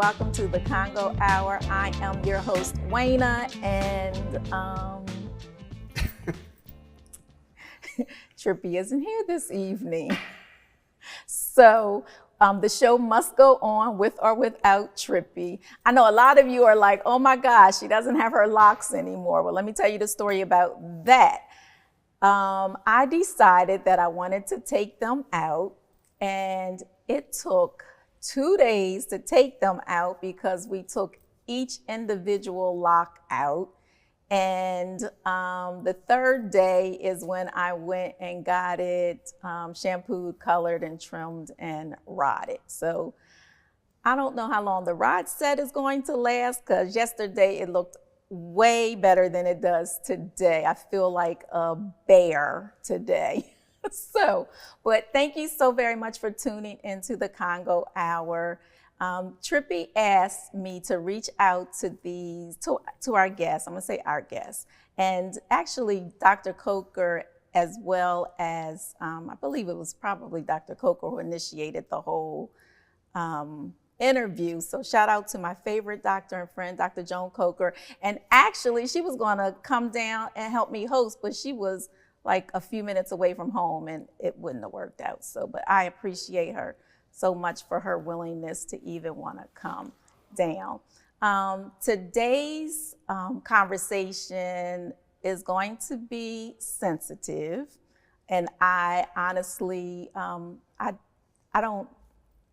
welcome to the Congo Hour. I am your host, Waynna, and Trippy isn't here this evening. So the show must go on with or without Trippy. I know a lot of you are like, oh my gosh, she doesn't have her locks anymore. Well, let me tell you the story about that. I decided that I wanted to take them out, and it took 2 days to take them out because we took each individual lock out. And the third day is when I went and got it shampooed, colored, and trimmed and rodded. So I don't know how long the rod set is going to last, because yesterday it looked way better than it does today. I feel like a bear today. But thank you so very much for tuning into the Congo Hour. Trippy asked me to reach out to our guests. I'm gonna say our guests, and actually Dr. Coker, as well as I believe it was probably Dr. Coker who initiated the whole interview. So shout out to my favorite doctor and friend, Dr. Joan Coker. And actually, she was gonna come down and help me host, but she was like a few minutes away from home, and it wouldn't have worked out. So, but I appreciate her so much for her willingness to even want to come down. Today's conversation is going to be sensitive, and I honestly, I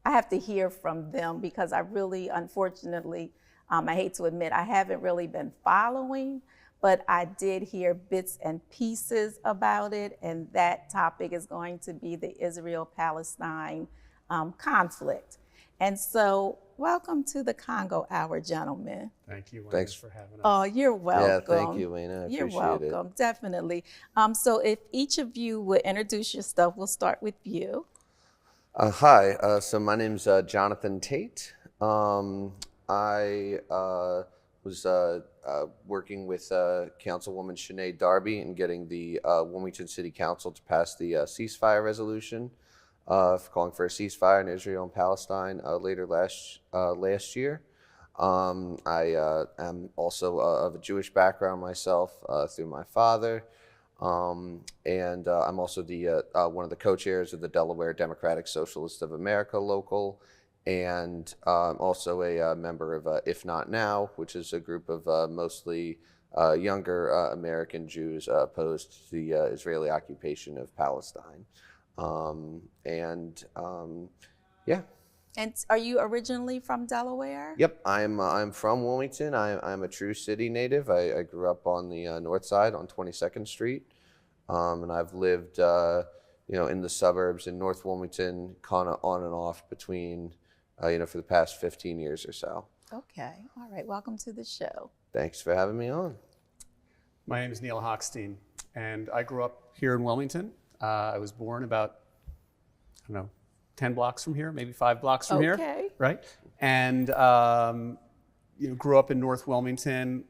have to hear from them, because I really, unfortunately, I hate to admit, I haven't really been following, but I did hear bits and pieces about it, and that topic is going to be the Israel-Palestine conflict. And so, welcome to the Congo Hour, gentlemen. Thank you, Waynna, Thanks for having us. Oh, you're welcome. Yeah, thank you, Waynna. You're welcome, definitely. So if each of you would introduce yourself, we'll start with you. Hi, so my name's Jonathan Tate. I was working with Councilwoman Sinead Darby and getting the Wilmington City Council to pass the ceasefire resolution, calling for a ceasefire in Israel and Palestine later last year. I am also of a Jewish background myself through my father, and I'm also the one of the co-chairs of the Delaware Democratic Socialists of America local, and also a member of If Not Now, which is a group of mostly younger American Jews opposed to the Israeli occupation of Palestine. Yeah. And are you originally from Delaware? Yep, I'm from Wilmington. I'm a true city native. I grew up on the north side on 22nd Street, and I've lived in the suburbs in North Wilmington, kind of on and off between for the past 15 years or so. Okay, all right, welcome to the show. Thanks for having me on. My name is Neil Hockstein, and I grew up here in Wilmington. I was born about, 10 blocks from here, maybe 5 blocks from here. Okay. Right? And grew up in North Wilmington,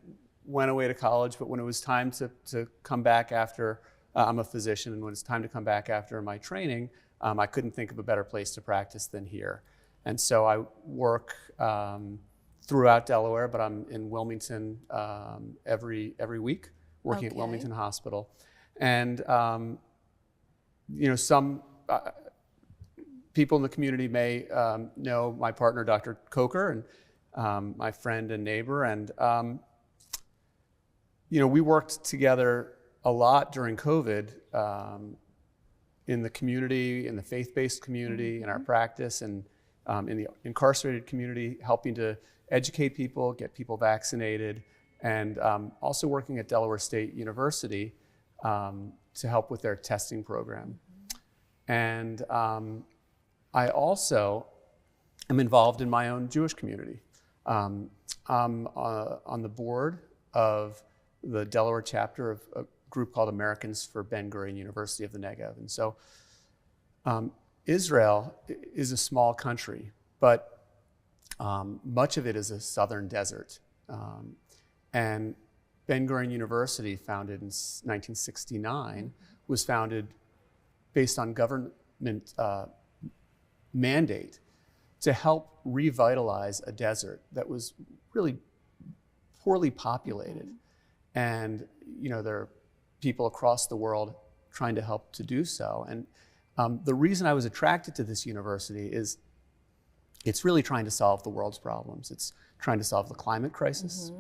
went away to college, but when it was time to come back after, I'm a physician, and when it's time to come back after my training, I couldn't think of a better place to practice than here. And so I work throughout Delaware, but I'm in Wilmington every week, working at Wilmington Hospital. And some people in the community may know my partner, Dr. Coker, and my friend and neighbor. And we worked together a lot during COVID in the community, in the faith-based community, in our practice, and in the incarcerated community, helping to educate people, get people vaccinated, and also working at Delaware State University to help with their testing program. And I also am involved in my own Jewish community. I'm on the board of the Delaware chapter of a group called Americans for Ben-Gurion University of the Negev. And so Israel is a small country, but much of it is a southern desert. And Ben-Gurion University, founded in 1969, was founded based on government mandate to help revitalize a desert that was really poorly populated. And, there are people across the world trying to help to do so. And the reason I was attracted to this university is it's really trying to solve the world's problems. It's trying to solve the climate crisis,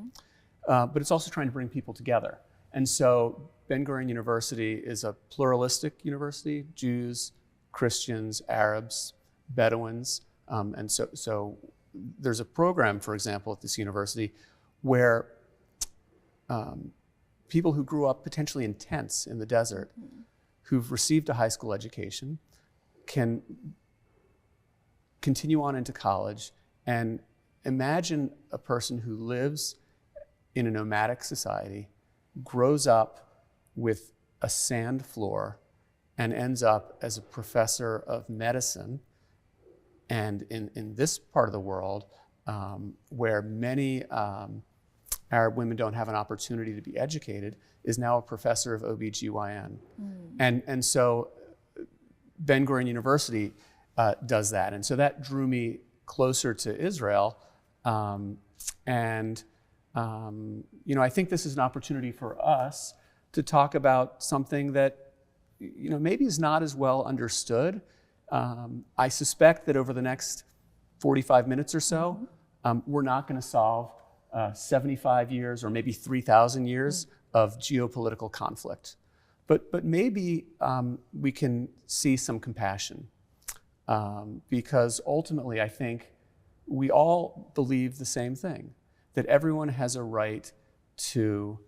but it's also trying to bring people together. And so Ben-Gurion University is a pluralistic university, Jews, Christians, Arabs, Bedouins. And so there's a program, for example, at this university where people who grew up potentially in tents in the desert, who've received a high school education, can continue on into college. And imagine a person who lives in a nomadic society, grows up with a sand floor, and ends up as a professor of medicine. And in this part of the world, where many Arab women don't have an opportunity to be educated, is now a professor of OBGYN. And so Ben-Gurion University does that. And so that drew me closer to Israel. I think this is an opportunity for us to talk about something that, maybe is not as well understood. I suspect that over the next 45 minutes or so, we're not going to solve 75 years or maybe 3,000 years of geopolitical conflict. But maybe we can see some compassion, because ultimately I think we all believe the same thing, that everyone has a right to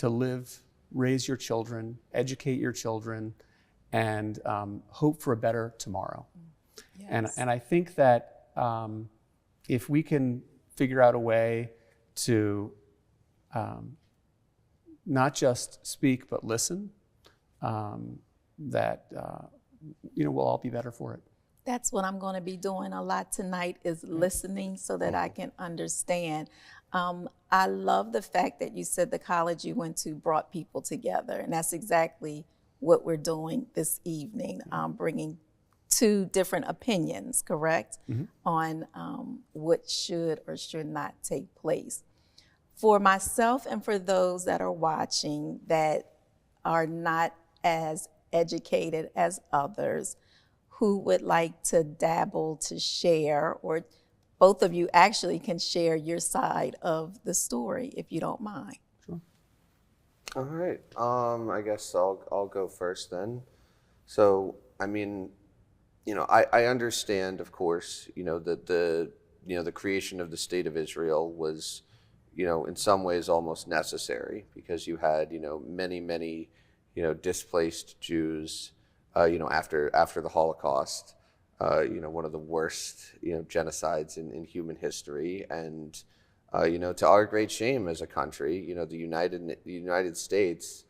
live, raise your children, educate your children, and hope for a better tomorrow. Yes. And I think that if we can figure out a way to not just speak but listen, that we'll all be better for it. That's what I'm going to be doing a lot tonight, is listening so that I can understand. I love the fact that you said the college you went to brought people together, and that's exactly what we're doing this evening, bringing two different opinions, correct, on what should or should not take place. For myself and for those that are watching that are not as educated as others, who would like to dabble, to share, or both of you actually can share your side of the story, if you don't mind. Sure. All right. I guess I'll go first then. So, I mean, I understand, of course, that the creation of the State of Israel was, in some ways almost necessary, because you had, many, displaced Jews, after the Holocaust, one of the worst, genocides in human history. And, to our great shame as a country, the United States,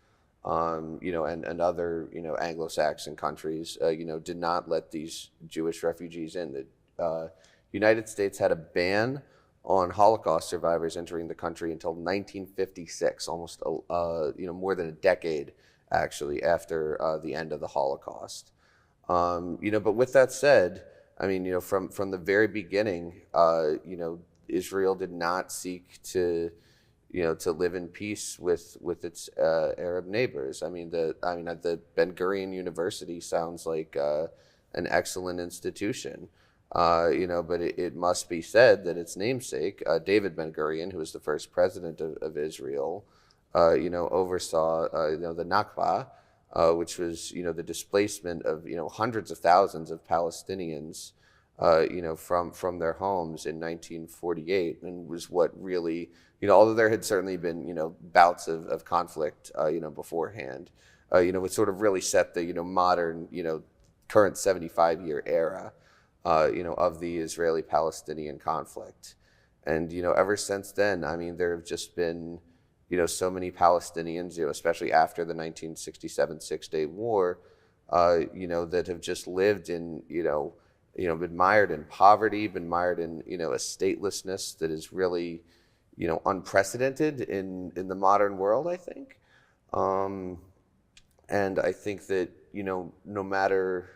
and other, Anglo-Saxon countries, did not let these Jewish refugees in. The United States had a ban on Holocaust survivors entering the country until 1956, almost, more than a decade, actually, after the end of the Holocaust. But with that said, I mean, from the very beginning, Israel did not seek to live in peace with its Arab neighbors. I mean, the Ben-Gurion University sounds like an excellent institution, but it must be said that its namesake, David Ben-Gurion, who was the first president of Israel, oversaw, the Nakba, which was, the displacement of, hundreds of thousands of Palestinians, from their homes in 1948, and was what really, although there had certainly been, bouts of conflict, beforehand, it sort of really set the, modern, current 75-year era, of the Israeli-Palestinian conflict. And, ever since then, I mean, there have just been, so many Palestinians, especially after the 1967 Six-Day War, that have just lived in, been mired in poverty, been mired in, a statelessness that is really, unprecedented in the modern world, I think. And I think that, no matter,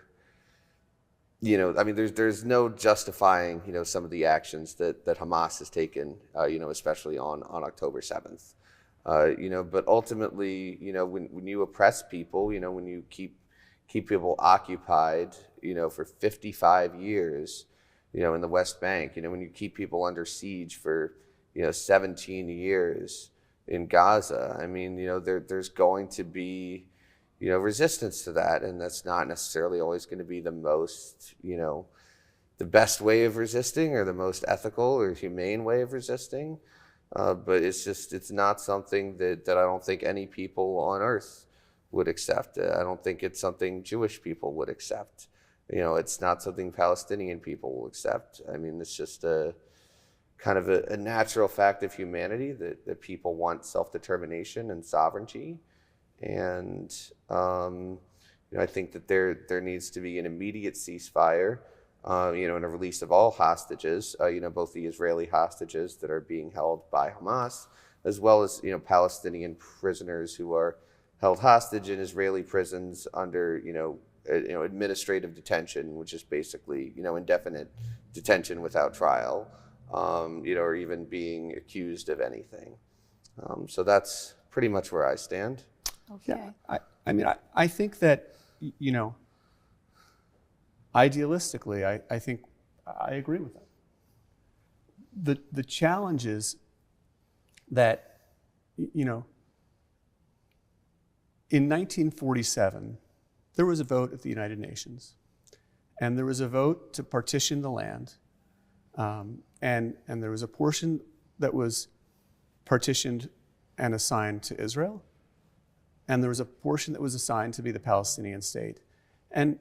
I mean, there's no justifying, some of the actions that Hamas has taken, especially on October 7th. But ultimately, when you oppress people, when you keep people occupied, for 55 years, in the West Bank, when you keep people under siege for, 17 years in Gaza, I mean, there's going to be, resistance to that. And that's not necessarily always going to be the most, the best way of resisting or the most ethical or humane way of resisting. But it's not something that I don't think any people on earth would accept. I don't think it's something Jewish people would accept. It's not something Palestinian people will accept. I mean, it's just a kind of a natural fact of humanity that people want self-determination and sovereignty. And, I think that there needs to be an immediate ceasefire, and a release of all hostages, both the Israeli hostages that are being held by Hamas, as well as, Palestinian prisoners who are held hostage in Israeli prisons under, administrative detention, which is basically, indefinite detention without trial, or even being accused of anything. So that's pretty much where I stand. Okay. Yeah, I think that, idealistically, I think I agree with that. The challenge is that, in 1947, there was a vote at the United Nations, and there was a vote to partition the land, and there was a portion that was partitioned and assigned to Israel, and there was a portion that was assigned to be the Palestinian state. And,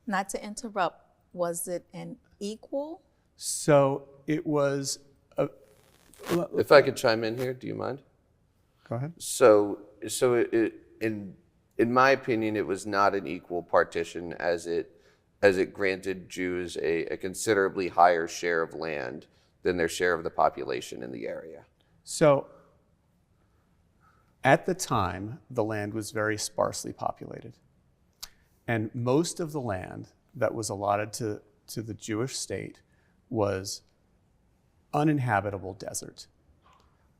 Not to interrupt, was it an equal? So it was If I could chime in here, do you mind? Go ahead. So in my opinion, it was not an equal partition as it granted Jews a considerably higher share of land than their share of the population in the area. So at the time, the land was very sparsely populated. And most of the land that was allotted to the Jewish state was uninhabitable desert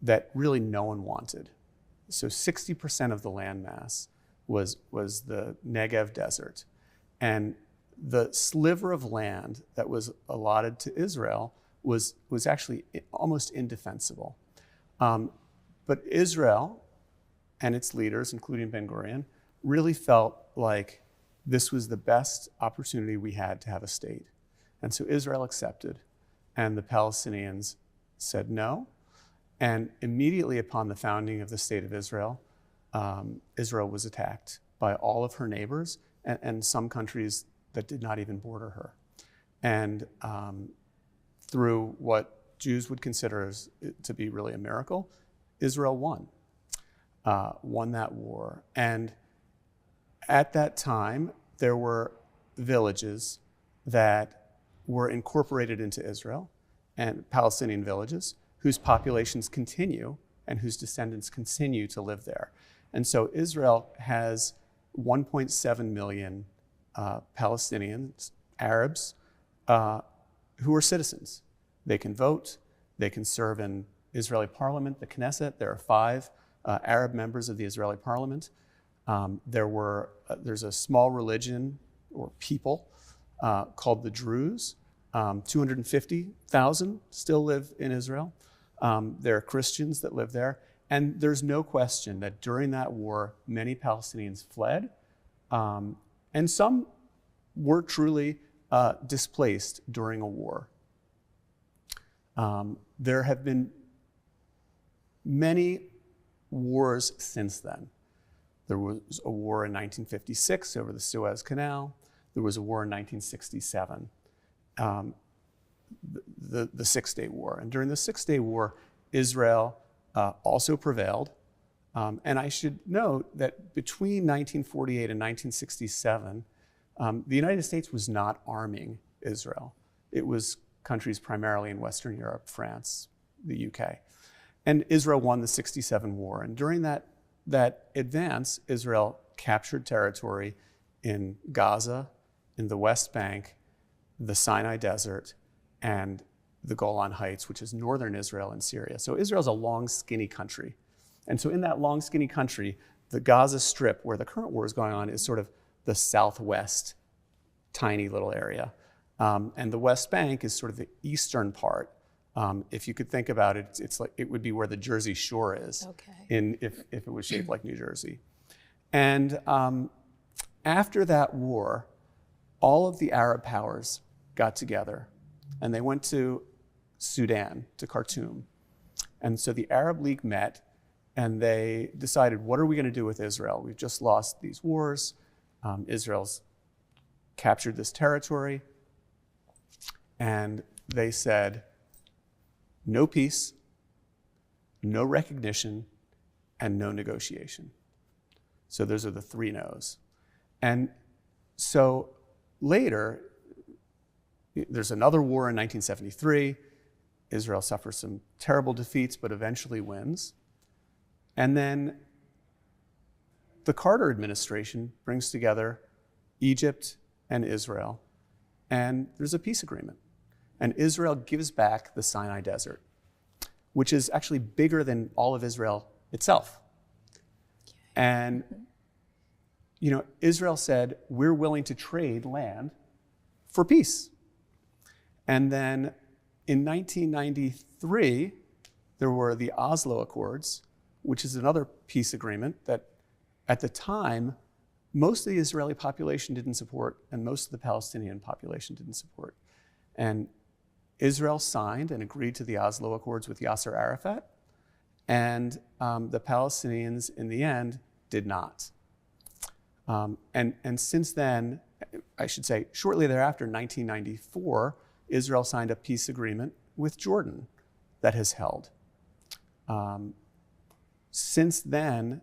that really no one wanted. So 60% of the landmass was the Negev desert. And the sliver of land that was allotted to Israel was actually almost indefensible. But Israel and its leaders, including Ben-Gurion, really felt like this was the best opportunity we had to have a state. And so Israel accepted, and the Palestinians said no. And immediately upon the founding of the state of Israel, Israel was attacked by all of her neighbors and some countries that did not even border her. And through what Jews would consider to be really a miracle, Israel won that war. And at that time, there were villages that were incorporated into Israel, and Palestinian villages whose populations continue and whose descendants continue to live there. And so Israel has 1.7 million Palestinians, Arabs, who are citizens. They can vote, they can serve in Israeli parliament, the Knesset. There are 5 Arab members of the Israeli parliament. There's a small religion or people called the Druze. 250,000 still live in Israel. There are Christians that live there. And there's no question that during that war, many Palestinians fled. And some were truly displaced during a war. There have been many wars since then. There was a war in 1956 over the Suez Canal. There was a war in 1967, the Six-Day War. And during the Six-Day War, Israel also prevailed. And I should note that between 1948 and 1967, the United States was not arming Israel. It was countries primarily in Western Europe, France, the UK. And Israel won the 67 war. And during that advance, Israel captured territory in Gaza, in the West Bank, the Sinai Desert, and the Golan Heights, which is northern Israel and Syria. So Israel's a long, skinny country. And so in that long, skinny country, the Gaza Strip, where the current war is going on, is sort of the southwest tiny little area. And the West Bank is sort of the eastern part. If you could think about it, it's like it would be where the Jersey Shore is, if it was shaped like New Jersey. And after that war, all of the Arab powers got together and they went to Sudan, to Khartoum. And so the Arab League met and they decided, what are we going to do with Israel? We've just lost these wars. Israel's captured this territory. And they said, no peace, no recognition, and no negotiation. So those are the three no's. And so later, there's another war in 1973. Israel suffers some terrible defeats, but eventually wins. And then the Carter administration brings together Egypt and Israel, and there's a peace agreement. And Israel gives back the Sinai Desert, which is actually bigger than all of Israel itself. And Israel said, we're willing to trade land for peace. And then in 1993, there were the Oslo Accords, which is another peace agreement that at the time, most of the Israeli population didn't support and most of the Palestinian population didn't support. And Israel signed and agreed to the Oslo Accords with Yasser Arafat, and the Palestinians in the end did not. And since then, I should say, shortly thereafter, 1994, Israel signed a peace agreement with Jordan that has held. Since then,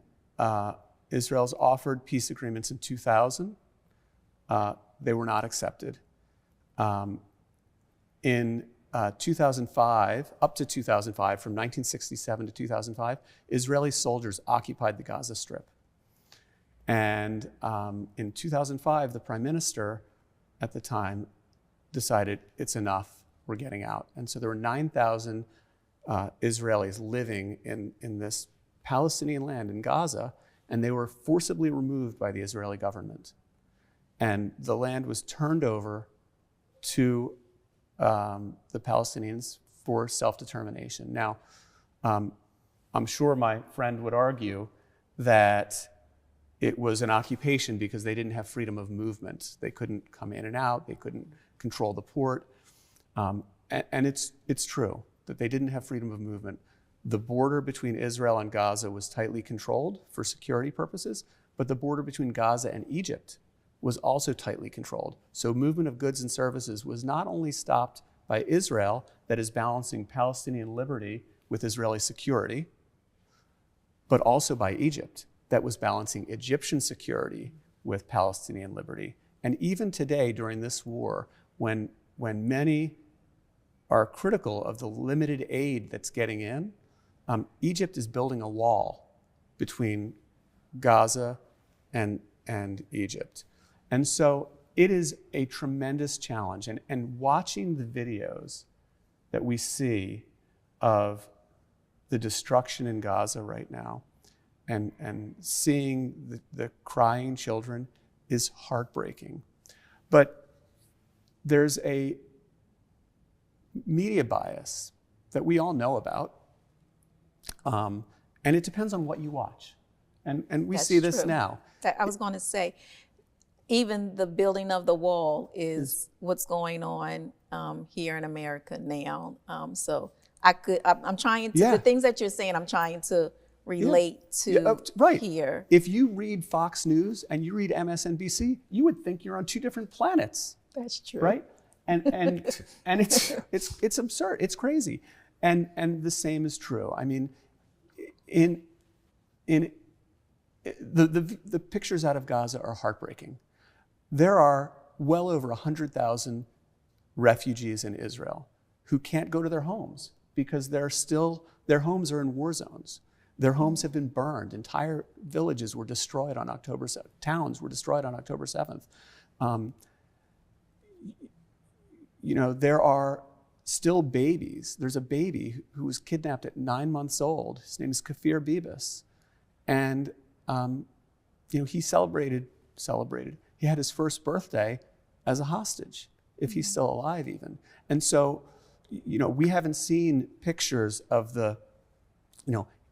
Israel's offered peace agreements in 2000. They were not accepted. In 2005, up to 2005, from 1967 to 2005, Israeli soldiers occupied the Gaza Strip. And in 2005, the prime minister at the time decided it's enough, we're getting out. And so there were 9,000 Israelis living in this Palestinian land in Gaza, and they were forcibly removed by the Israeli government. And the land was turned over to the Palestinians for self-determination. Now, I'm sure my friend would argue that it was an occupation because they didn't have freedom of movement. They couldn't come in and out, they couldn't control the port. And it's true that they didn't have freedom of movement. The border between Israel and Gaza was tightly controlled for security purposes, but the border between Gaza and Egypt was also tightly controlled. So movement of goods and services was not only stopped by Israel, that is balancing Palestinian liberty with Israeli security, but also by Egypt, that was balancing Egyptian security with Palestinian liberty. And even today, during this war, when many are critical of the limited aid that's getting in, Egypt is building a wall between Gaza and Egypt. And so it is a tremendous challenge. And watching the videos that we see of the destruction in Gaza right now and seeing the crying children is heartbreaking. But there's a media bias that we all know about. And it depends on what you watch. And we see this now. I was going to say, even the building of the wall is what's going on here in America now. So I'm trying to, the things that you're saying, I'm trying to relate to here. If you read Fox News and you read MSNBC, you would think you're on two different planets. That's true. Right? And it's absurd. It's crazy. And the same is true. I mean, in the pictures out of Gaza are heartbreaking. There are well over 100,000 refugees in Israel who can't go to their homes because their homes are in war zones. Their homes have been burned. Entire villages were destroyed on October 7th. Towns were destroyed on October 7th. there are still babies. There's a baby who was kidnapped at 9 months old. His name is Kafir Bibas. And, he celebrated. He had his first birthday as a hostage, if he's still alive even. And so, we haven't seen pictures of the,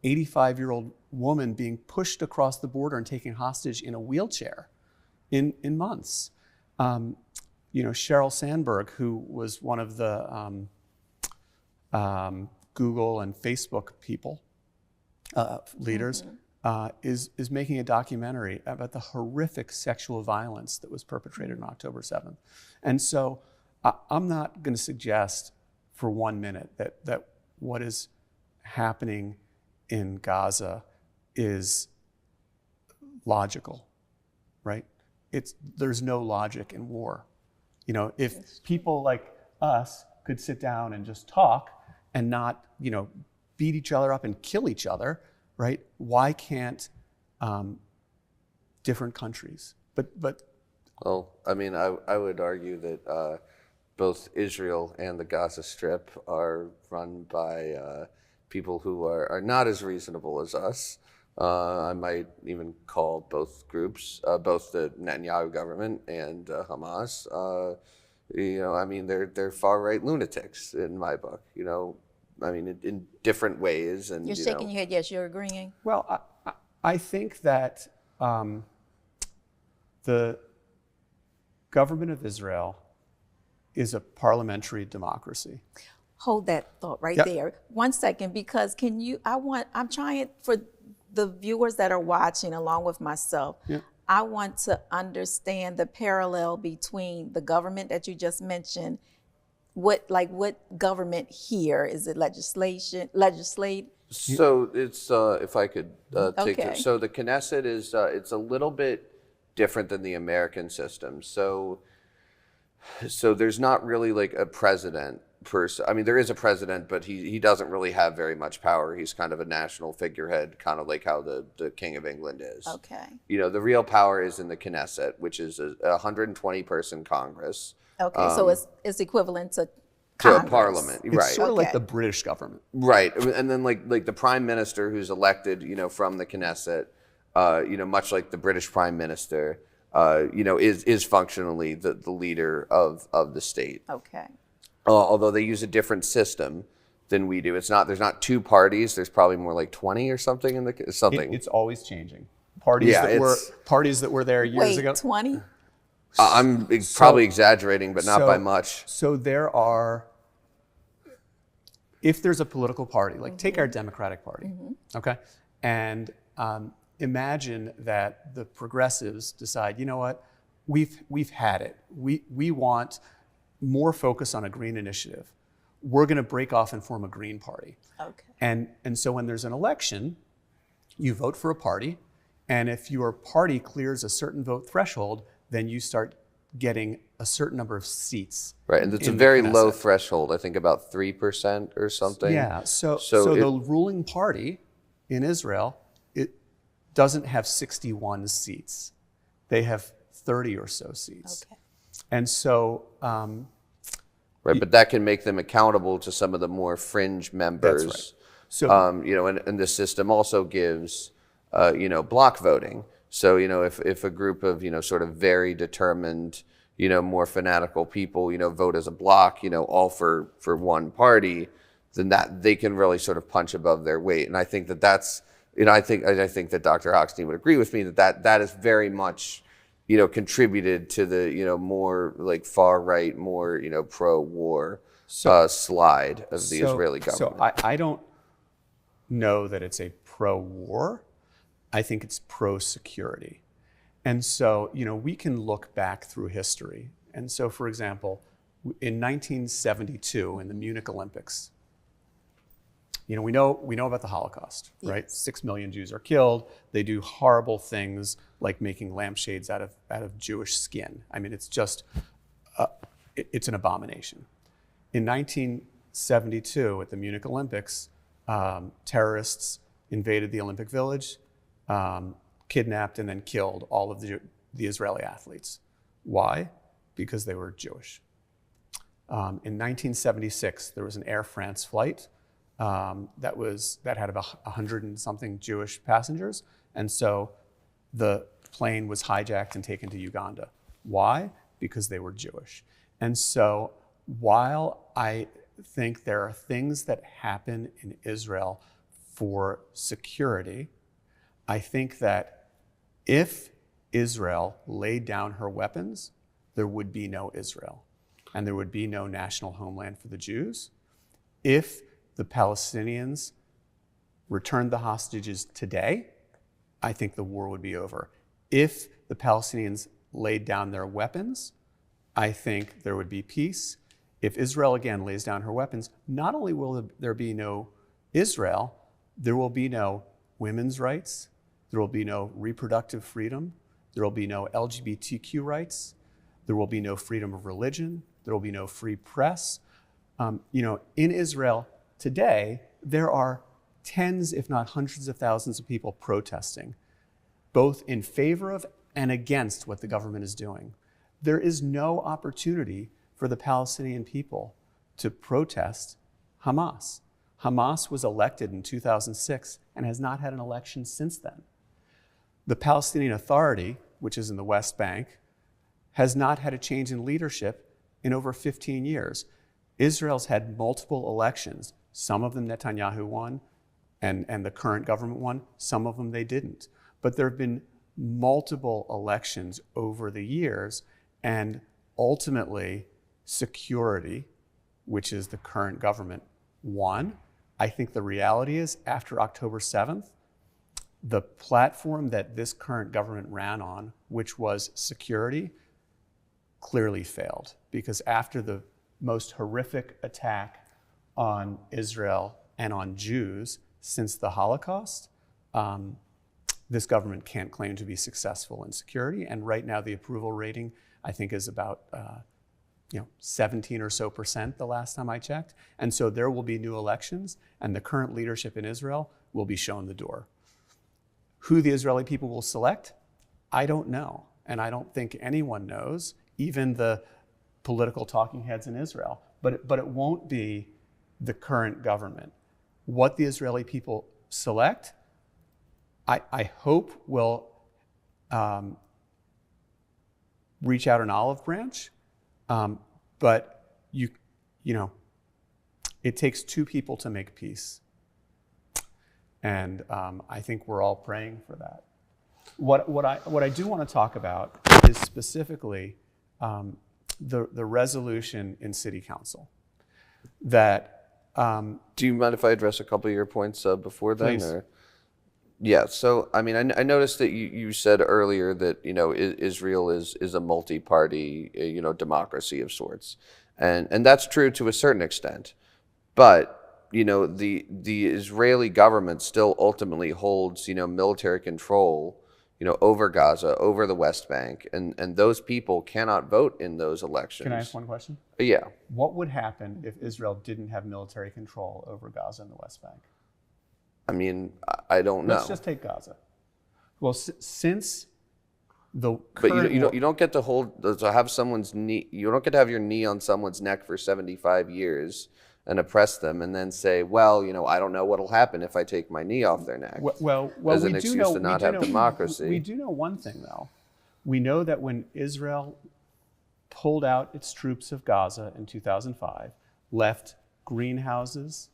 85-year-old woman being pushed across the border and taken hostage in a wheelchair in months. Sheryl Sandberg, who was one of the Google and Facebook people, leaders, is making a documentary about the horrific sexual violence that was perpetrated on October 7th. And so I'm not going to suggest for 1 minute that what is happening in Gaza is logical, right? There's no logic in war. If people like us could sit down and just talk and not, beat each other up and kill each other, right? Why can't different countries? But Well, I would argue that both Israel and the Gaza Strip are run by people who are not as reasonable as us. I might even call both groups, both the Netanyahu government and Hamas. They're far-right lunatics in my book. In different ways. And You're shaking your head. Yes, you're agreeing. Well, I think that the government of Israel is a parliamentary democracy. Hold that thought right there. 1 second, because I'm trying for the viewers that are watching along with myself, I want to understand the parallel between the government that you just mentioned. What government here? Is it legislate? So it's, if I could take Okay. it. So the Knesset is, it's a little bit different than the American system. So there's not really like a president per se. There is a president, but he doesn't really have very much power. He's kind of a national figurehead, kind of like how the King of England is. Okay. The real power is in the Knesset, which is a 120-person Congress. Okay, so it's equivalent to To Congress. a parliament, It's right? sort of like Okay. the British government. Right, and then like the prime minister who's elected, from the Knesset, much like the British prime minister, is functionally the leader of the state. Okay. Although they use a different system than we do. There's not two parties. There's probably more like 20 or something in the something. It's always changing. Parties that were there years ago. 20? I'm probably exaggerating, but not by much. So there are, if there's a political party, like take our Democratic Party, okay? And imagine that the progressives decide, you know what, we've had it. We want more focus on a green initiative. We're gonna break off and form a green party. Okay. And so when there's an election, you vote for a party, and if your party clears a certain vote threshold, then you start getting a certain number of seats. Right, and it's a in the very low Knesset. threshold. I think about 3% or something. Yeah, so it- the ruling party in Israel, it doesn't have 61 seats. They have 30 or so seats. Okay. And so, Right, but that can make them accountable to some of the more fringe members. That's right. So, And the system also gives, block voting. So, if a group of, sort of very determined, more fanatical people, vote as a block, all for one party, then that they can really sort of punch above their weight. And I think that's, I think that Dr. Hockstein would agree with me that is very much, contributed to the, more like far right, more, pro-war slide of the Israeli government. So I don't know that it's a pro-war. I think it's pro-security. And so, we can look back through history. And so, for example, in 1972, in the Munich Olympics, we know about the Holocaust, right? 6 million Jews are killed. They do horrible things like making lampshades out of Jewish skin. It's just, it's an abomination. In 1972, at the Munich Olympics, terrorists invaded the Olympic Village, kidnapped and then killed all of the Israeli athletes. Why? Because they were Jewish. In 1976, there was an Air France flight that had about 100 and something Jewish passengers, and so the plane was hijacked and taken to Uganda. Why? Because they were Jewish. And so while I think there are things that happen in Israel for security, I think that if Israel laid down her weapons, there would be no Israel, and there would be no national homeland for the Jews. If the Palestinians returned the hostages today, I think the war would be over. If the Palestinians laid down their weapons, I think there would be peace. If Israel again lays down her weapons, not only will there be no Israel, there will be no women's rights, there will be no reproductive freedom, there will be no LGBTQ rights, there will be no freedom of religion, there will be no free press. In Israel today, there are tens, if not hundreds of thousands of people protesting, both in favor of and against what the government is doing. There is no opportunity for the Palestinian people to protest Hamas. Hamas was elected in 2006 and has not had an election since then. The Palestinian Authority, which is in the West Bank, has not had a change in leadership in over 15 years. Israel's had multiple elections. Some of them Netanyahu won and the current government won. Some of them they didn't. But there have been multiple elections over the years, and ultimately security, which is the current government, won. I think the reality is after October 7th, the platform that this current government ran on, which was security, clearly failed, because after the most horrific attack on Israel and on Jews since the Holocaust, this government can't claim to be successful in security. And right now the approval rating, I think, is about 17 or so % the last time I checked. And so there will be new elections, and the current leadership in Israel will be shown the door. Who the Israeli people will select, I don't know. And I don't think anyone knows, even the political talking heads in Israel. But it won't be the current government. What the Israeli people select, I hope will reach out an olive branch, but it takes two people to make peace, and I think we're all praying for that. What I do want to talk about is specifically the resolution in City Council that. Do you mind if I address a couple of your points before then? Please. Yeah, so I mean, I noticed that you said earlier that Israel is a multi-party democracy of sorts, and that's true to a certain extent, but the Israeli government still ultimately holds military control over Gaza, over the West Bank, and those people cannot vote in those elections. Can I ask one question? Yeah. What would happen if Israel didn't have military control over Gaza and the West Bank? I mean, I don't know. Let's just take Gaza. Well, since the But current you don't get to have someone's knee. You don't get to have your knee on someone's neck for 75 years and oppress them, and then say, well, I don't know what'll happen if I take my knee off their neck. Well, as an we excuse do know, to not we do have know, democracy. We do know one thing, though. We know that when Israel pulled out its troops of Gaza in 2005, left greenhouses,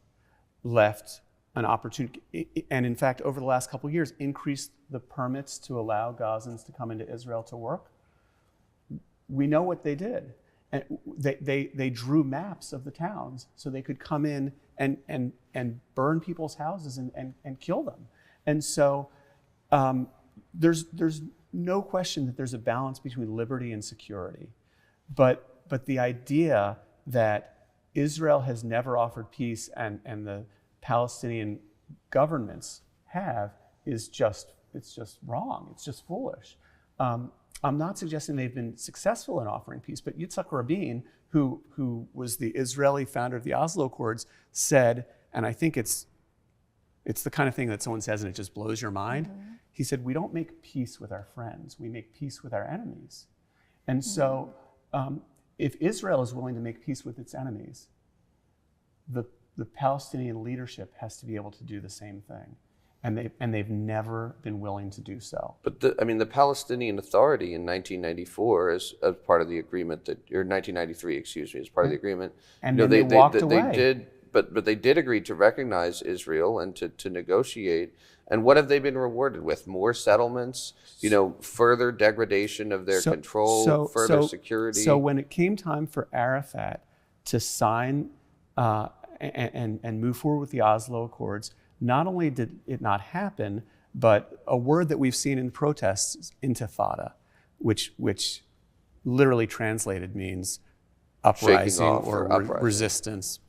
left an opportunity, and in fact, over the last couple of years, increased the permits to allow Gazans to come into Israel to work. We know what they did. And they drew maps of the towns so they could come in and burn people's houses and kill them. And so there's no question that there's a balance between liberty and security. But the idea that Israel has never offered peace and the Palestinian governments have is just wrong. It's just foolish. I'm not suggesting they've been successful in offering peace, but Yitzhak Rabin, who was the Israeli founder of the Oslo Accords, said, and I think it's the kind of thing that someone says and it just blows your mind. Mm-hmm. He said, we don't make peace with our friends, we make peace with our enemies. And so if Israel is willing to make peace with its enemies, the Palestinian leadership has to be able to do the same thing. And they've never been willing to do so. But the Palestinian Authority in 1994, as part of the agreement or 1993, excuse me, as part of the agreement, And then they walked away. They did, but they did agree to recognize Israel and to negotiate. And what have they been rewarded with? More settlements, further degradation of their control, further security. So when it came time for Arafat to sign and move forward with the Oslo Accords, not only did it not happen, but a word that we've seen in protests, intifada, which literally translated means uprising or resistance.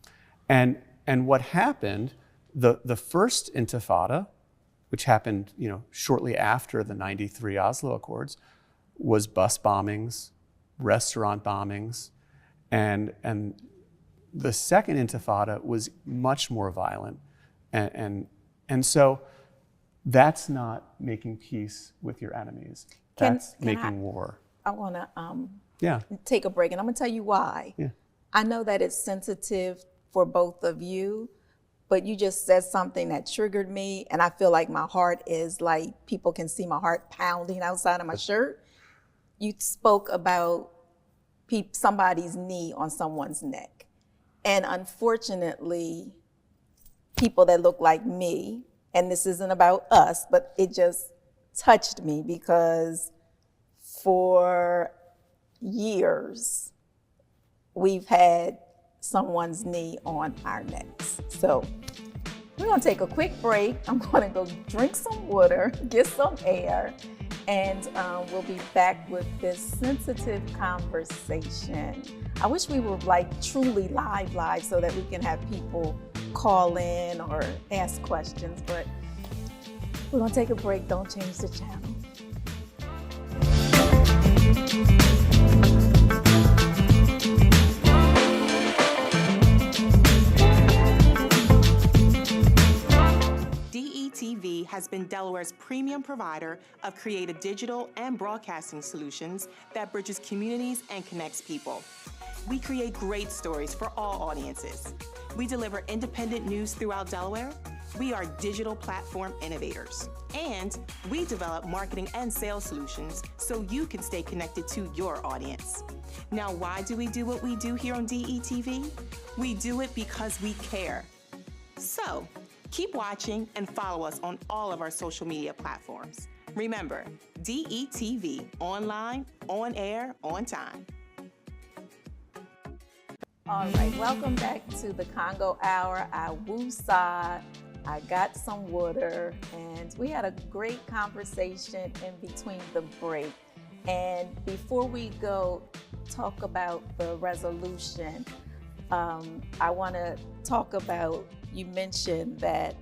And what happened, the first intifada, which happened shortly after the 93 Oslo Accords, was bus bombings, restaurant bombings, and the second intifada was much more violent. And so that's not making peace with your enemies. That's making war. I want to take a break, and I'm going to tell you why. Yeah. I know that it's sensitive for both of you, but you just said something that triggered me, and I feel like my heart is like, people can see my heart pounding outside of my shirt. You spoke about somebody's knee on someone's neck. And unfortunately, people that look like me, and this isn't about us, but it just touched me because for years, we've had someone's knee on our necks. So we're gonna take a quick break. I'm gonna go drink some water, get some air, and we'll be back with this sensitive conversation. I wish we were like truly live so that we can have people call in or ask questions, but we're gonna take a break. Don't change the channel. DETV has been Delaware's premium provider of creative digital and broadcasting solutions that bridges communities and connects people. We create great stories for all audiences. We deliver independent news throughout Delaware. We are digital platform innovators. And we develop marketing and sales solutions so you can stay connected to your audience. Now, why do we do what we do here on DETV? We do it because we care. So, keep watching and follow us on all of our social media platforms. Remember, DETV, online, on air, on time. All right, welcome back to the Congo Hour. I woosah, I got some water, and we had a great conversation in between the break. And before we go talk about the resolution, I want to talk about, you mentioned that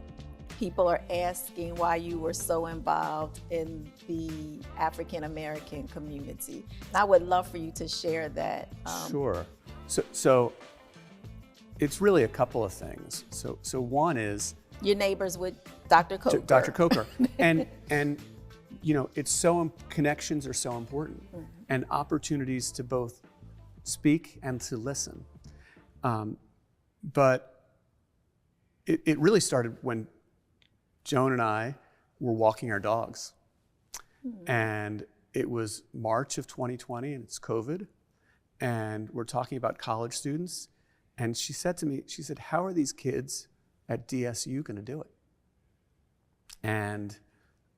people are asking why you were so involved in the African American community. And I would love for you to share that. Sure. So it's really a couple of things. So one is your neighbors with Dr. Coker. Dr. Coker, and connections are so important, and opportunities to both speak and to listen. But it really started when Joan and I were walking our dogs, and it was March of 2020, and it's COVID. And we're talking about college students. And she said to me, how are these kids at DSU going to do it? And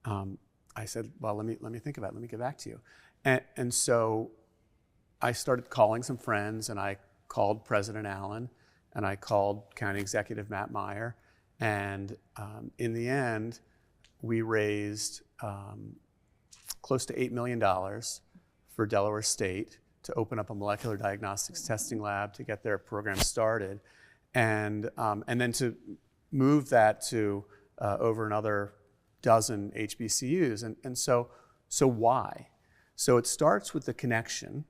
I said, well, let me think about it. Let me get back to you. And so I started calling some friends, and I called President Allen, and I called County Executive Matt Meyer. And in the end, we raised close to $8 million for Delaware State to open up a molecular diagnostics testing lab to get their program started, and then to move that to over another dozen HBCUs. And so why? So it starts with the connection.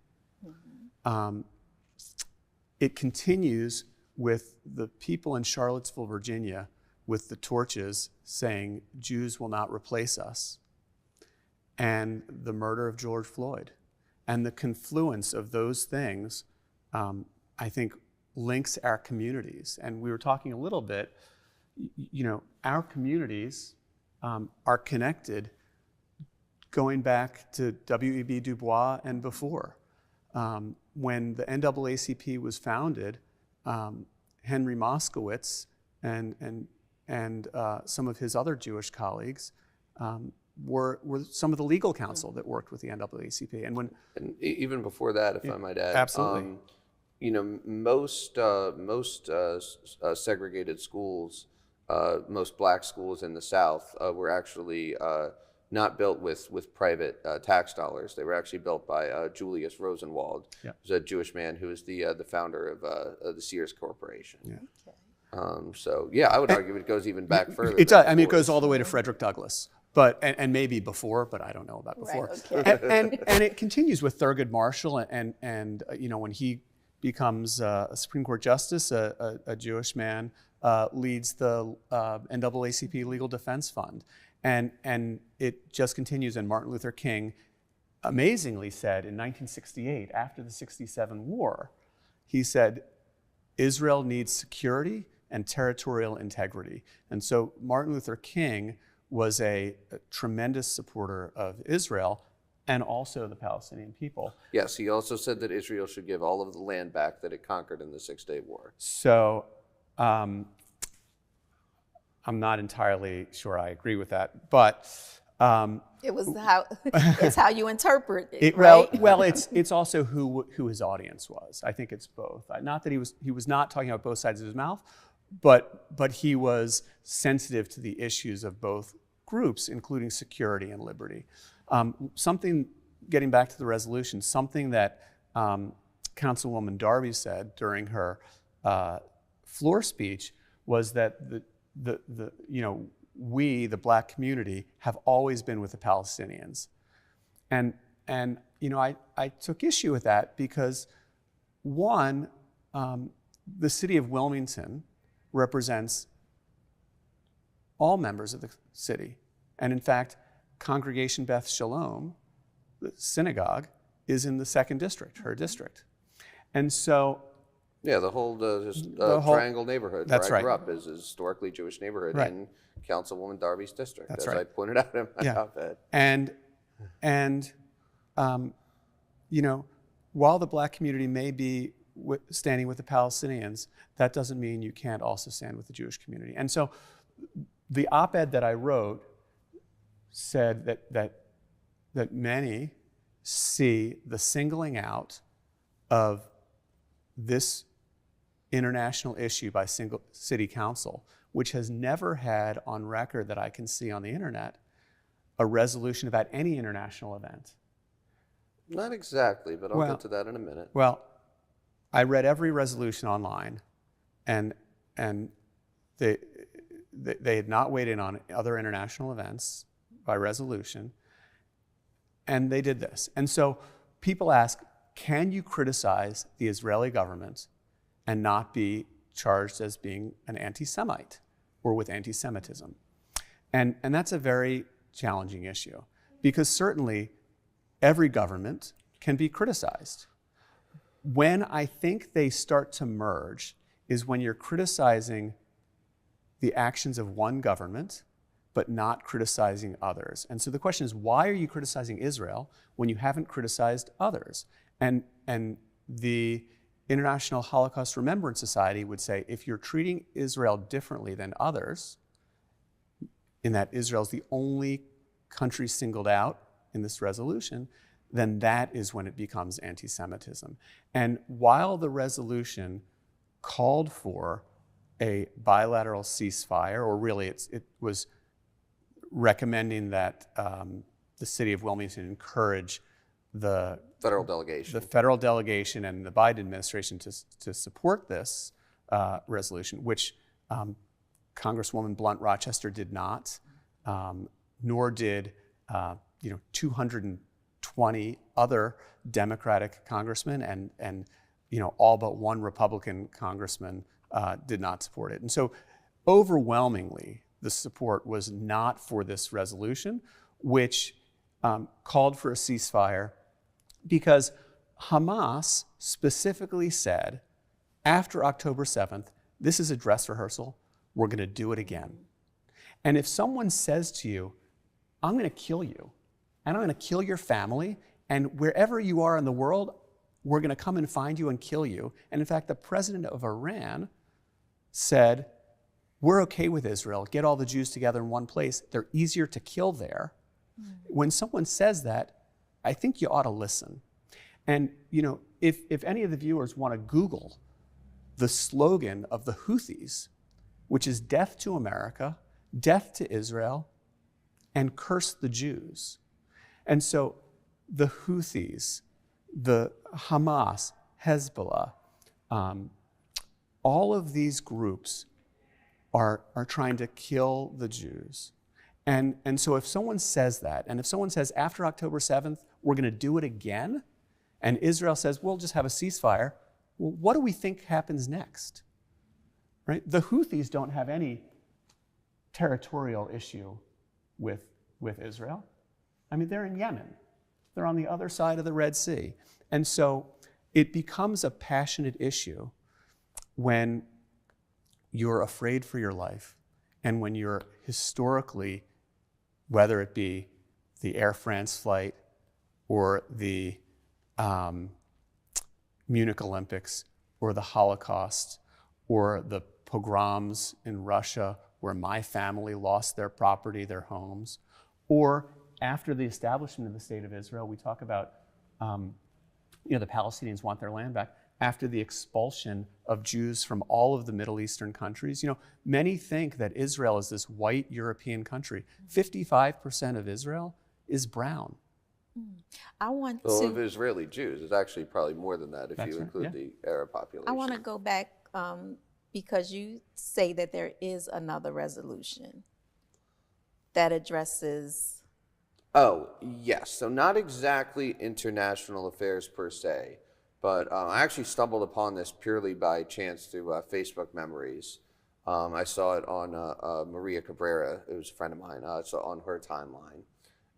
It continues with the people in Charlottesville, Virginia, with the torches saying, Jews will not replace us, and the murder of George Floyd. And the confluence of those things I think, links our communities. And we were talking a little bit, our communities are connected going back to W.E.B. Du Bois and before. When the NAACP was founded, Henry Moskowitz and some of his other Jewish colleagues were some of the legal counsel that worked with the NAACP. And even before that, if I might add, absolutely. Most segregated schools, most black schools in the South were actually not built with private tax dollars. They were actually built by Julius Rosenwald, who's a Jewish man who is the founder of the Sears Corporation. Yeah. Okay. I would argue it goes even back further. It does. I mean, it goes all the way to Frederick Douglass, and maybe before, but I don't know about before. Right, okay. and it continues with Thurgood Marshall, and when he becomes a Supreme Court justice, a Jewish man, leads the NAACP Legal Defense Fund. And it just continues. And Martin Luther King amazingly said in 1968, after the 67 war, he said, Israel needs security and territorial integrity. And so Martin Luther King was a tremendous supporter of Israel and also the Palestinian people. Yes, he also said that Israel should give all of the land back that it conquered in the Six-Day War. So, I'm not entirely sure I agree with that, but it's how you interpret it, right? right? Well, it's also who his audience was. I think it's both. Not that he was not talking about both sides of his mouth, but he was sensitive to the issues of both groups, including security and liberty. Getting back to the resolution, something that Councilwoman Darby said during her floor speech was that we, the black community, have always been with the Palestinians. And I took issue with that because, one, the city of Wilmington represents all members of the city. And in fact, Congregation Beth Shalom, the synagogue, is in the 2nd district, her district. And so the whole Triangle neighborhood where I grew up is a historically Jewish neighborhood in Councilwoman Darby's district, as I pointed out in my op-ed. And while the black community may be standing with the Palestinians, that doesn't mean you can't also stand with the Jewish community. And so the op-ed that I wrote said that many see the singling out of this international issue by single city council, which has never had on record that I can see on the internet a resolution about any international event. Not exactly, but I'll get to that in a minute. Well, I read every resolution online, and they had not weighed in on other international events by resolution, and they did this. And so people ask, can you criticize the Israeli government and not be charged as being an anti-Semite or with anti-Semitism? And that's a very challenging issue, because certainly every government can be criticized. When I think they start to merge is when you're criticizing the actions of one government but not criticizing others. And so the question is, why are you criticizing Israel when you haven't criticized others? And the International Holocaust Remembrance Society would say, if you're treating Israel differently than others, in that Israel's the only country singled out in this resolution, then that is when it becomes anti-Semitism. And while the resolution called for a bilateral ceasefire, or really it was recommending that the city of Wilmington encourage the federal delegation and the Biden administration to support this resolution, which Congresswoman Blunt Rochester did not, nor did 220 other Democratic congressmen, and all but one Republican congressman did not support it. And so overwhelmingly, the support was not for this resolution, which called for a ceasefire, because Hamas specifically said, after October 7th, this is a dress rehearsal, we're going to do it again. And if someone says to you, I'm going to kill you, and I'm going to kill your family, and wherever you are in the world, we're going to come and find you and kill you. And in fact, the president of Iran said, we're okay with Israel. Get all the Jews together in one place. They're easier to kill there. When someone says that, I think you ought to listen. And if any of the viewers want to Google the slogan of the Houthis, which is death to America, death to Israel, and curse the Jews. And so the Houthis, the Hamas, Hezbollah, all of these groups are trying to kill the Jews. And so if someone says that, and if someone says after October 7th, we're going to do it again, and Israel says, we'll just have a ceasefire, well, what do we think happens next? Right? The Houthis don't have any territorial issue with Israel. I mean, they're in Yemen. They're on the other side of the Red Sea. And so it becomes a passionate issue when you're afraid for your life and when you're historically, whether it be the Air France flight or the Munich Olympics or the Holocaust or the pogroms in Russia where my family lost their property, their homes, or after the establishment of the State of Israel, we talk about, the Palestinians want their land back. After the expulsion of Jews from all of the Middle Eastern countries, many think that Israel is this white European country. 55% of Israel is brown. Of Israeli Jews, it's actually probably more than that if you include the Arab population. I want to go back because you say that there is another resolution that addresses. Oh, yes. So not exactly international affairs per se, but I actually stumbled upon this purely by chance through Facebook memories. I saw it on Maria Cabrera, it was a friend of mine, so on her timeline.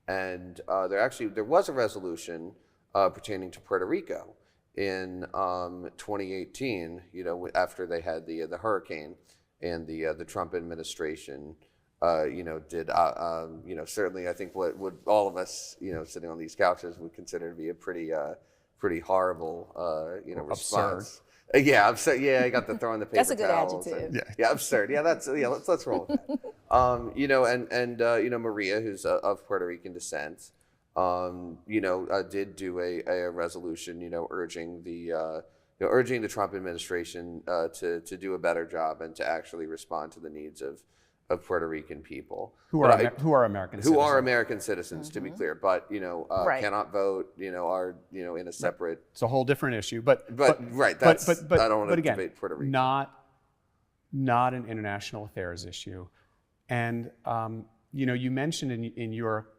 And there was a resolution pertaining to Puerto Rico in 2018, after they had the hurricane, and the Trump administration, did, certainly I think what all of us, sitting on these couches would consider to be a pretty horrible, response. Absurd. Yeah, absurd. Yeah, I got to throw in the paper That's a good towels. adjective. Yeah, absurd. Yeah, let's roll with that. Maria, who's of Puerto Rican descent, did do a resolution, urging the Trump administration to do a better job and to actually respond to the needs of Puerto Rican people who are American citizens. Who are American citizens, to be clear, but cannot vote. Are in a separate. It's a whole different issue, but right. That's I don't want to again, debate Puerto Rico. Not an international affairs issue, and you mentioned in your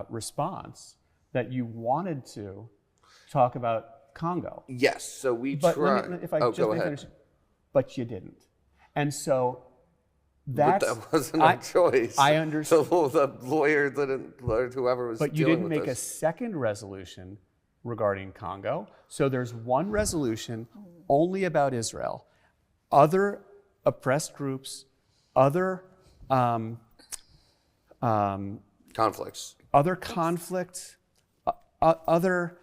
response that you wanted to talk about Congo. Yes, so we tried. Go ahead. Finish, but you didn't, and so. But that wasn't a choice. I understand. So the lawyer didn't, or whoever was. But you didn't make a second resolution regarding Congo. So there's one resolution only about Israel. Other oppressed groups, other conflicts, other conflict, other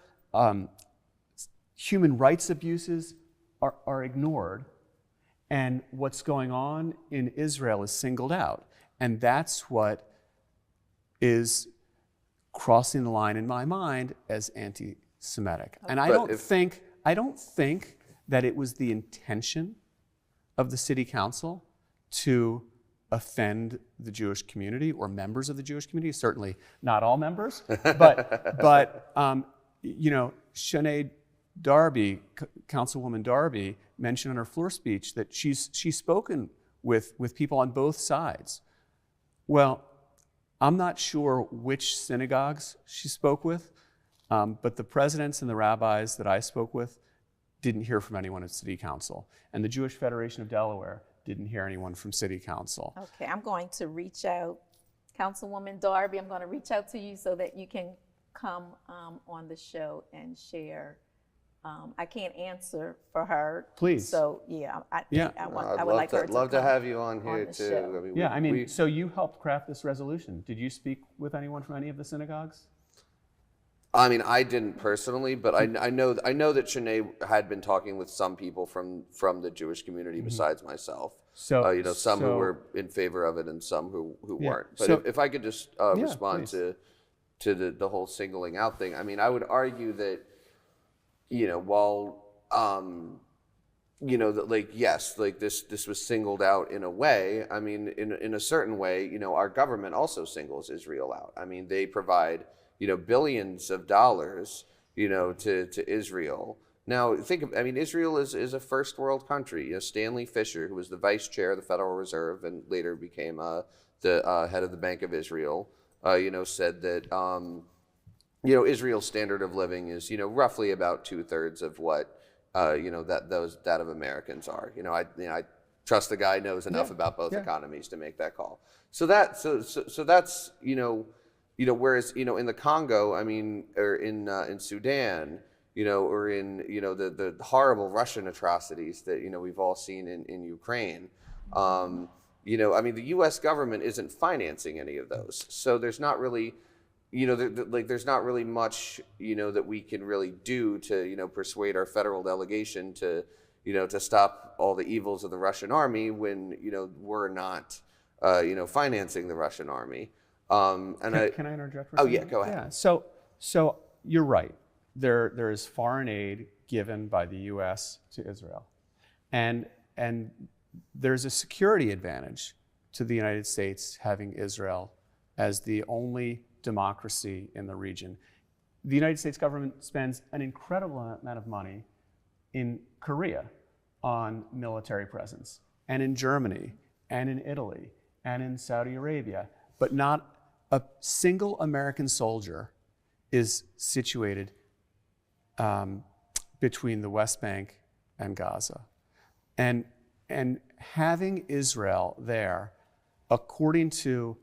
human rights abuses are ignored. And what's going on in Israel is singled out. And that's what is crossing the line in my mind as anti-Semitic. And I don't think that it was the intention of the city council to offend the Jewish community or members of the Jewish community, certainly not all members, but Sinead Darby, Councilwoman Darby, mentioned in her floor speech that she's spoken with people on both sides. Well, I'm not sure which synagogues she spoke with, but the presidents and the rabbis that I spoke with didn't hear from anyone at City Council. And the Jewish Federation of Delaware didn't hear anyone from City Council. Okay, I'm going to reach out. Councilwoman Darby, I'm going to reach out to you so that you can come on the show and share I can't answer for her. Please. So yeah, I I'd would like her to love to come have you on here the too. show. I mean, So you helped craft this resolution. Did you speak with anyone from any of the synagogues? I mean, I didn't personally, but I know that Shanae had been talking with some people from the Jewish community besides myself. So some who were in favor of it and some who weren't. But So- if I could just respond please. to the whole singling out thing, I mean, I would argue that, while that, like, yes, like this was singled out in a way. I mean, in a certain way, our government also singles Israel out. I mean, they provide billions of dollars, to Israel. Now, Israel is a first world country. Stanley Fischer, who was the vice chair of the Federal Reserve and later became the head of the Bank of Israel, said that, Israel's standard of living is, roughly about 2/3 of what, that of Americans are. I trust the guy knows enough about both economies to make that call. So that's, whereas, in the Congo, or in Sudan, or in, the horrible Russian atrocities that, we've all seen in Ukraine, the U.S. government isn't financing any of those. So there's not really, there's not really much, that we can really do to, persuade our federal delegation to, to stop all the evils of the Russian army when, we're not, financing the Russian army. Can I interject for a second? Yeah, go ahead. Yeah. So you're right. There is foreign aid given by the U.S. to Israel, and there's a security advantage to the United States having Israel as the only democracy in the region. The United States government spends an incredible amount of money in Korea on military presence, and in Germany, and in Italy, and in Saudi Arabia, but not a single American soldier is situated between the West Bank and Gaza. And having Israel there, according to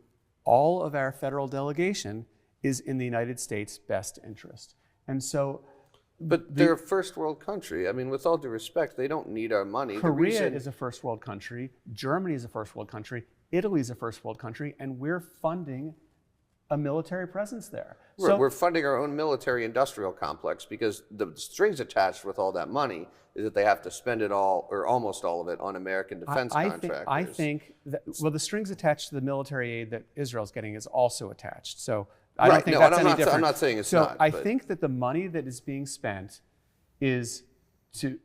all of our federal delegation, is in the United States' best interest. And so, but they're a first world country. I mean, with all due respect, they don't need our money. Korea is a first world country. Germany is a first world country. Italy is a first world country, and we're funding a military presence there. So we're funding our own military industrial complex because the strings attached with all that money is that they have to spend it all, or almost all of it, on American defense contractors. I think that, well, the strings attached to the military aid that Israel's getting is also attached. So I don't think that's any different. I'm not saying it's so not. I think that the money that is being spent is to,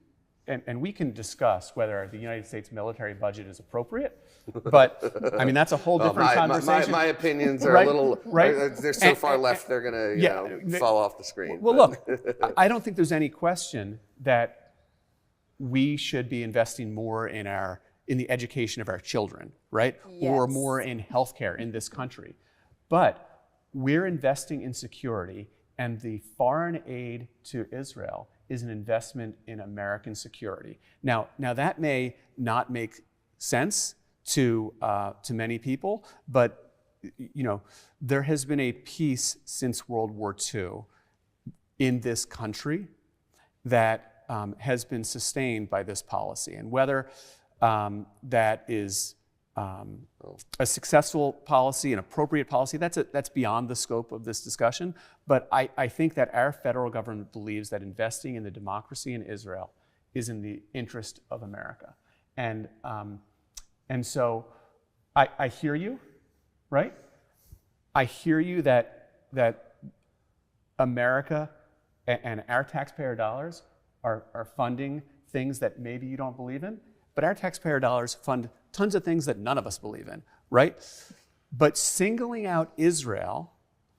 and we can discuss whether the United States military budget is appropriate, but that's a whole different conversation. My opinions are a little, they're so far left, they're going to fall off the screen. Well, look, I don't think there's any question that we should be investing more in the education of our children, right? Yes. Or more in healthcare in this country. But we're investing in security, and the foreign aid to Israel is an investment in American security. Now that may not make sense to many people, but there has been a peace since World War II in this country that has been sustained by this policy, and whether that is a successful policy, an appropriate policy, that's beyond the scope of this discussion. But I think that our federal government believes that investing in the democracy in Israel is in the interest of America. And so I hear you, right? I hear you that America and our taxpayer dollars are funding things that maybe you don't believe in, but our taxpayer dollars fund tons of things that none of us believe in, right? But singling out Israel,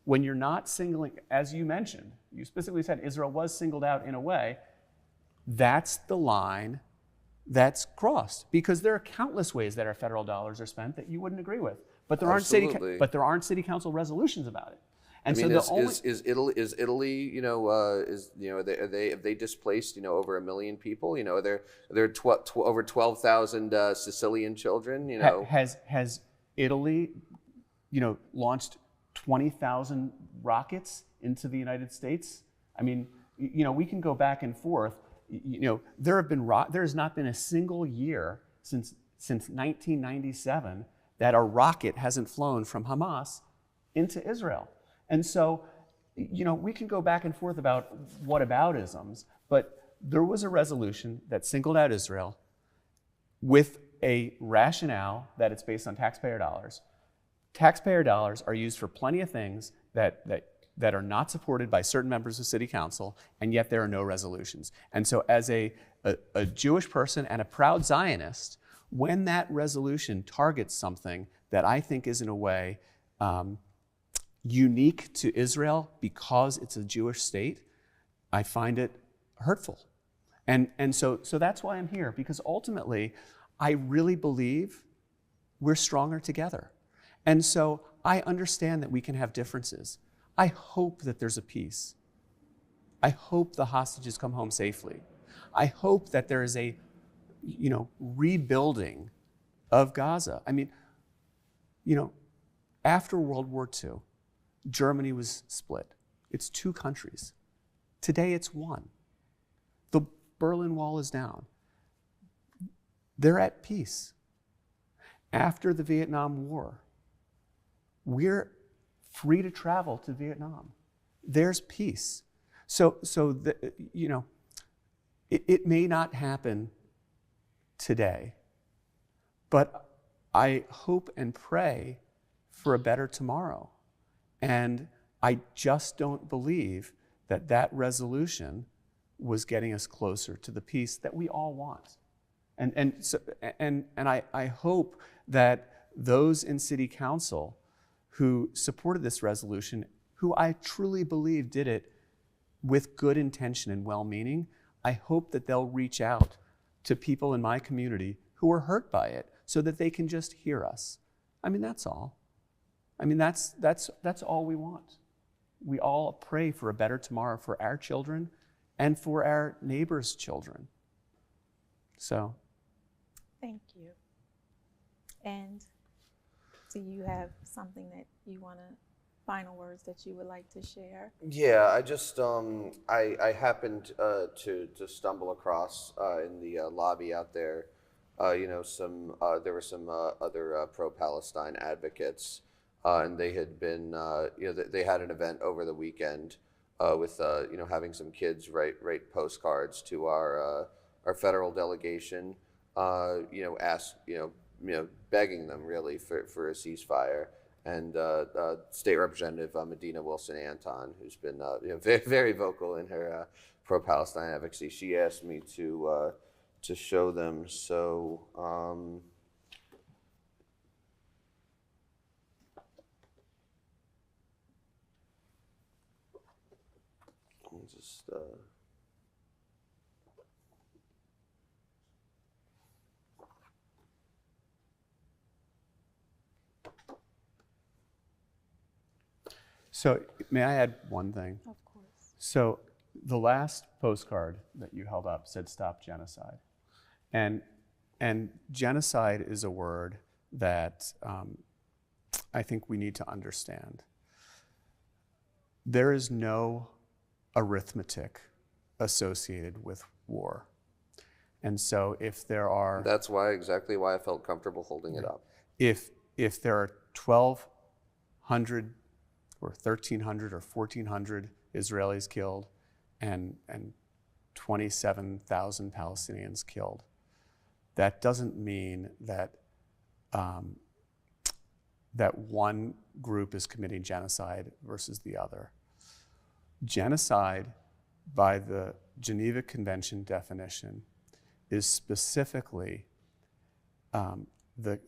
when you're not singling, as you mentioned, you specifically said Israel was singled out in a way, that's the line that's crossed, because there are countless ways that our federal dollars are spent that you wouldn't agree with, but there aren't city council resolutions about it. And is Italy, have they displaced, over 1 million people? There are over 12,000 Sicilian children. Has Italy, launched 20,000 rockets into the United States? we can go back and forth. There has not been a single year since 1997 that a rocket hasn't flown from Hamas into Israel. And so, we can go back and forth about whataboutisms, but there was a resolution that singled out Israel with a rationale that it's based on taxpayer dollars. Taxpayer dollars are used for plenty of things that are not supported by certain members of city council, and yet there are no resolutions. And so as a Jewish person and a proud Zionist, when that resolution targets something that I think is in a way unique to Israel because it's a Jewish state, I find it hurtful. And so that's why I'm here, because ultimately, I really believe we're stronger together. And so I understand that we can have differences. I hope that there's a peace. I hope the hostages come home safely. I hope that there is a, rebuilding of Gaza. I mean, after World War II, Germany was split. It's two countries. Today it's one. The Berlin Wall is down. They're at peace. After the Vietnam War, we're free to travel to Vietnam. There's peace. It may not happen today, but I hope and pray for a better tomorrow. And I just don't believe that resolution was getting us closer to the peace that we all want. And I hope that those in city council who supported this resolution, who I truly believe did it with good intention and well-meaning, I hope that they'll reach out to people in my community who are hurt by it so that they can just hear us. I mean, that's all. I mean, that's all we want. We all pray for a better tomorrow for our children and for our neighbors' children. So. Thank you. And do you have something that you want to, final words that you would like to share? Yeah, I just, I happened to stumble across in the lobby out there, there were some other pro-Palestine advocates, and they had been, they had an event over the weekend with, having some kids write postcards to our federal delegation, begging them really for a ceasefire. And State Representative Medina Wilson-Anton, who's been very, very vocal in her pro-Palestine advocacy, she asked me to show them. So let me just. So may I add one thing? Of course. So the last postcard that you held up said "Stop Genocide," and genocide is a word that I think we need to understand. There is no arithmetic associated with war, and so if there are, that's exactly why I felt comfortable holding it up. If there are 1,200 or 1,300 or 1,400 Israelis killed and 27,000 Palestinians killed, that doesn't mean that that one group is committing genocide versus the other. Genocide, by the Geneva Convention definition, is specifically the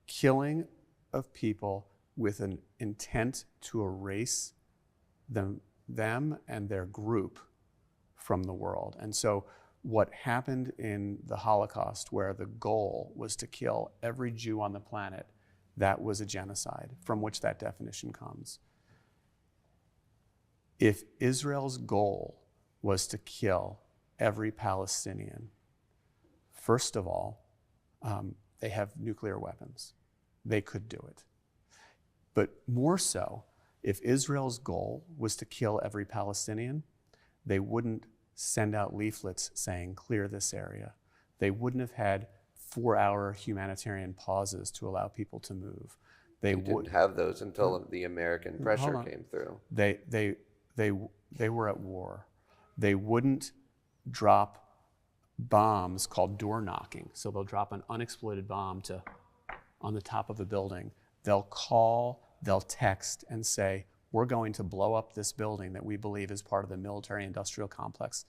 killing of people with an intent to erase them and their group from the world. And so what happened in the Holocaust, where the goal was to kill every Jew on the planet, that was a genocide, from which that definition comes. If Israel's goal was to kill every Palestinian, first of all, they have nuclear weapons. They could do it. But more so, if Israel's goal was to kill every Palestinian, they wouldn't send out leaflets saying, clear this area. They wouldn't have had 4-hour humanitarian pauses to allow people to move. They didn't have those until the American pressure came through. They were at war. They wouldn't drop bombs called door knocking. So they'll drop an unexploded bomb on the top of a building. They'll call, they'll text and say, we're going to blow up this building that we believe is part of the military industrial complex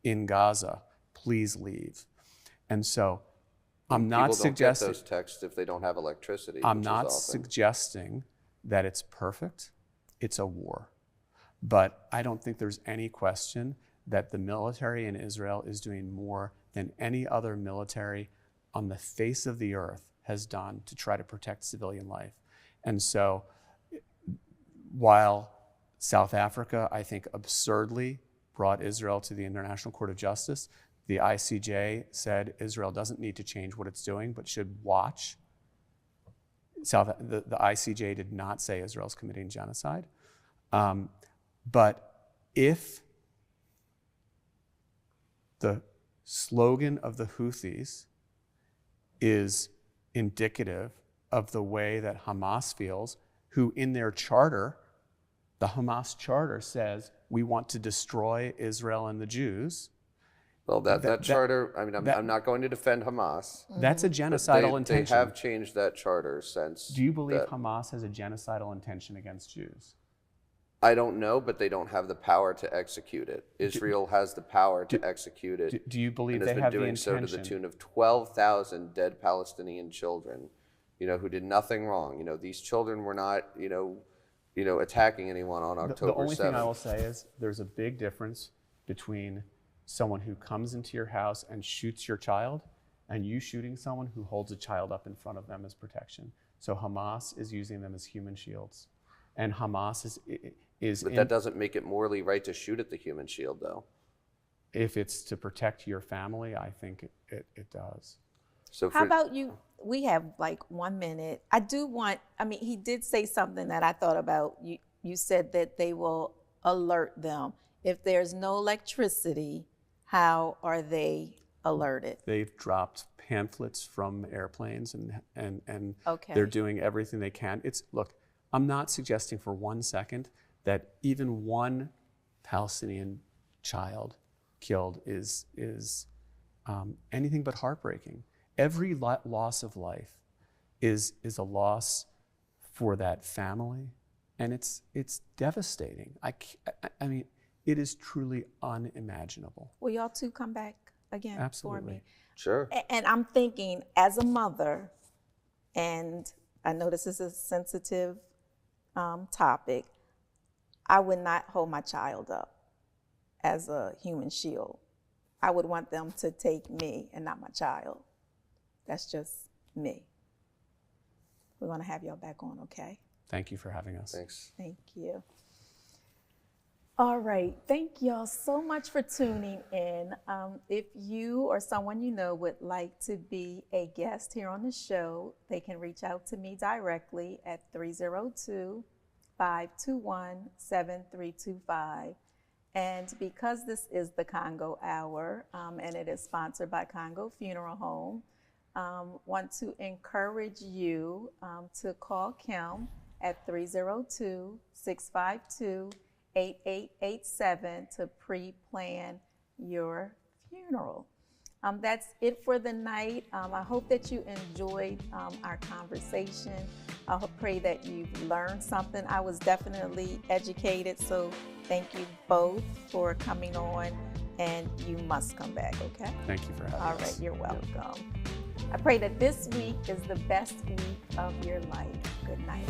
in Gaza. Please leave. And so I'm not suggesting those texts if they don't have electricity. I'm not suggesting that it's perfect. It's a war. But I don't think there's any question that the military in Israel is doing more than any other military on the face of the earth has done to try to protect civilian life. And so while South Africa, I think, absurdly brought Israel to the International Court of Justice, the ICJ said Israel doesn't need to change what it's doing, but should watch. The ICJ did not say Israel's committing genocide. But if the slogan of the Houthis is indicative of the way that Hamas feels, who in their charter, the Hamas charter says, we want to destroy Israel and the Jews. Well, that charter, I mean, I'm not going to defend Hamas. That's a genocidal intention. They have changed that charter since. Do you believe Hamas has a genocidal intention against Jews? I don't know, but they don't have the power to execute it. Israel has the power to execute it. Do you believe and they have the doing intention? so to the tune of 12,000 dead Palestinian children, who did nothing wrong. These children were not, attacking anyone on October 7th. The only thing I will say is there's a big difference between someone who comes into your house and shoots your child and you shooting someone who holds a child up in front of them as protection. So Hamas is using them as human shields. And Hamas is But that doesn't make it morally right to shoot at the human shield, though. If it's to protect your family, I think it does. So how about you? We have like 1 minute. He did say something that I thought about. You said that they will alert them. If there's no electricity, how are they alerted? They've dropped pamphlets from airplanes and Okay. They're doing everything they can. Look, I'm not suggesting for 1 second that even one Palestinian child killed is anything but heartbreaking. Every loss of life is a loss for that family, and it's devastating. I mean, it is truly unimaginable. Will y'all two come back again Absolutely. for me? Sure. And I'm thinking, as a mother, and I know this is a sensitive topic, I would not hold my child up as a human shield. I would want them to take me and not my child. That's just me. We're going to have y'all back on, okay? Thank you for having us. Thanks. Thank you. All right, thank y'all so much for tuning in. If you or someone you know would like to be a guest here on the show, they can reach out to me directly at 302-521-7325. And because this is the Congo Hour, and it is sponsored by Congo Funeral Home, want to encourage you to call Kim at 302-652-8887 to pre-plan your funeral. That's it for the night. I hope that you enjoyed our conversation. I pray that you've learned something. I was definitely educated, so thank you both for coming on, and you must come back, okay? Thank you for having us. All right, you're welcome. I pray that this week is the best week of your life. Good night.